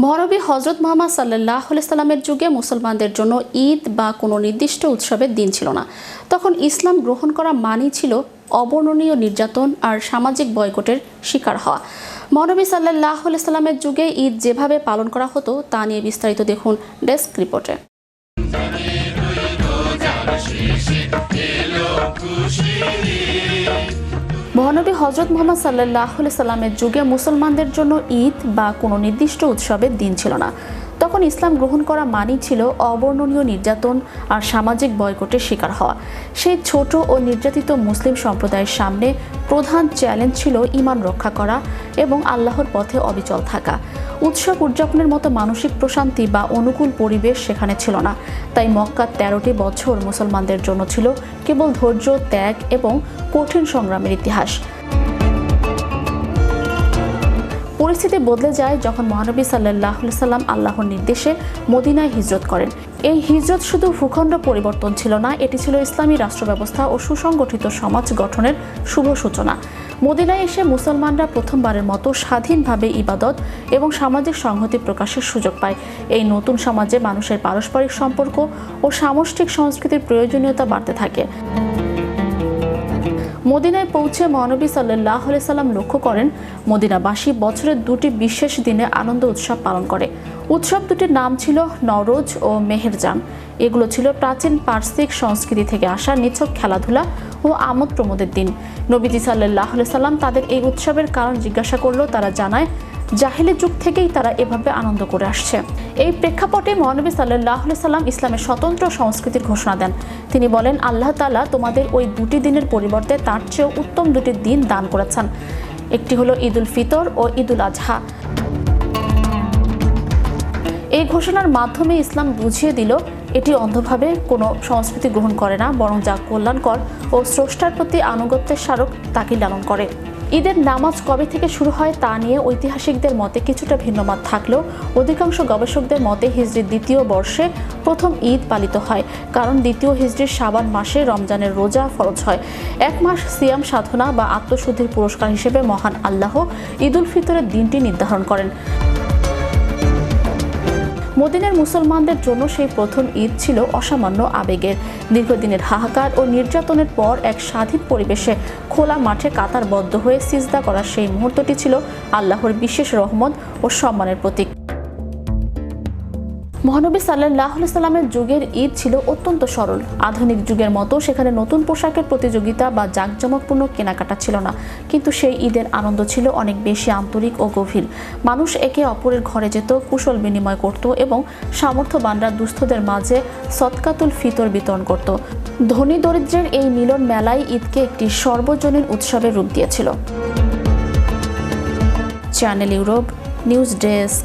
মহানবী হজরত মুহাম্মদ সাল্লাল্লাহু আলাইহি সাল্লামের যুগে মুসলমানদের জন্য ঈদ বা কোনো নির্দিষ্ট উৎসবের দিন ছিল না। তখন ইসলাম গ্রহণ করা মানেই ছিল অবর্ণনীয় নির্যাতন আর সামাজিক বয়কটের শিকার হওয়া। মহানবী সাল্লাল্লাহু আলাইহি সাল্লামের যুগে ঈদ যেভাবে পালন করা হতো তা নিয়ে বিস্তারিত দেখুন ডেস্ক রিপোর্টে। মহানবী হজরত মুহাম্মদ সাল্লাল্লাহু আলাইহি সাল্লামের যুগে মুসলমানদের জন্য ঈদ বা কোনো নির্দিষ্ট উৎসবের দিন ছিল না। তখন ইসলাম গ্রহণ করা মানেই ছিল অবর্ণনীয় নির্যাতন আর সামাজিক বয়কটের শিকার হওয়া। সেই ছোট ও নির্যাতিত মুসলিম সম্প্রদায়ের সামনে প্রধান চ্যালেঞ্জ ছিল ঈমান রক্ষা করা এবং আল্লাহর পথে অবিচল থাকা। উৎসব উদযাপনের মতো মানসিক প্রশান্তি বা অনুকূল পরিবেশ সেখানে ছিল না। তাই মক্কার 13টি বছর মুসলমানদের জন্য ছিল কেবল ধৈর্য, ত্যাগ এবং কঠিন সংগ্রামের ইতিহাস। পরিস্থিতি বদলে যায় যখন মহানবী সাল্লাল্লাহু আলাইহি সাল্লাম আল্লাহর নির্দেশে মদিনায় হিজরত করেন। এই হিজরত শুধু ভূখণ্ড পরিবর্তন ছিল না, এটি ছিল ইসলামী রাষ্ট্র ব্যবস্থা ও সুসংগঠিত সমাজ গঠনের শুভ সূচনা। মদিনায় এসে মুসলমানরা প্রথমবারের মতো স্বাধীনভাবে ইবাদত এবং সামাজিক সংহতি প্রকাশের সুযোগ পায়। এই নতুন সমাজে মানুষের পারস্পরিক সম্পর্ক ও সামষ্টিক সংস্কৃতির প্রয়োজনীয়তা বাড়তে থাকে। মদিনায় পৌঁছে মহানবী সাল্লাল্লাহু আলাইহি সাল্লাম লক্ষ্য করেন মদিনাবাসী বছরের দুটি বিশেষ দিনে আনন্দ উৎসব পালন করে। উৎসব দুটির নাম ছিল নওরোজ ও মেহেরজান। এগুলো ছিল প্রাচীন পারসিক সংস্কৃতি থেকে আসা নিছক খেলাধুলা ও আমোদ প্রমোদের দিন। নবীজি সাল্লাল্লাহু আলাইহি সাল্লাম তাদের এই উৎসবের কারণ জিজ্ঞাসা করলেও তারা জানায় জাহেলি যুগ থেকেই তারা এভাবে আনন্দ করে আসছে। এই প্রেক্ষাপটে মহানবী সাল্লাল্লাহু আলাইহি সাল্লাম ইসলামের স্বতন্ত্র সংস্কৃতির ঘোষণা দেন। তিনি বলেন, আল্লাহ তাআলা তোমাদের ওই দুটি দিনের পরিবর্তে তার চেয়েও উত্তম দুটি দিন দান করেছেন। একটি হলো ঈদুল ফিতর ও ঈদুল আজহা। এই ঘোষণার মাধ্যমে ইসলাম বুঝিয়ে দিল এটি অন্ধভাবে কোনো সংস্কৃতি গ্রহণ করে না, বরং যা কল্যাণকর ও স্রষ্টার প্রতি আনুগত্যের স্মারক তাকে লালন করে। ঈদের নামাজ কবে থেকে শুরু হয় তা নিয়ে ঐতিহাসিকদের মতে কিছুটা ভিন্নমত থাকলেও অধিকাংশ গবেষকদের মতে হিজরির দ্বিতীয় বর্ষে প্রথম ঈদ পালিত হয়, কারণ দ্বিতীয় হিজরির শাবান মাসে রমজানের রোজা ফরজ হয়। এক মাস সিয়াম সাধনা বা আত্মশুদ্ধির পুরস্কার হিসেবে মহান আল্লাহ ঈদুল ফিতরের দিনটি নির্ধারণ করেন। মদিনার মুসলমানদের জন্য সেই প্রথম ঈদ ছিল অসামান্য আবেগের। দীর্ঘদিনের হাহাকার ও নির্যাতনের পর এক স্বাধীন পরিবেশে খোলা মাঠে কাতারবদ্ধ হয়ে সিজদা করার সেই মুহূর্তটি ছিল আল্লাহর বিশেষ রহমত ও সম্মানের প্রতীক। মহানবী সাল্লাল্লাহু আলাইহি সাল্লামের যুগের ঈদ ছিল অত্যন্ত সরল। আধুনিক যুগের মতো সেখানে নতুন পোশাকের প্রতিযোগিতা বা জাঁকজমকপূর্ণ কেনাকাটা ছিল না, কিন্তু সেই ঈদের আনন্দ ছিল অনেক বেশি আন্তরিক ও গভীর। মানুষ একে অপরের ঘরে যেত, কুশল বিনিময় করত এবং সামর্থ্যবানরা দুস্থদের মাঝে সদকাতুল ফিতর বিতরণ করত। ধনী দরিদ্রের এই মিলন মেলাই ঈদকে একটি সর্বজনীন উৎসবের রূপ দিয়েছিল। Channel Europe news desk.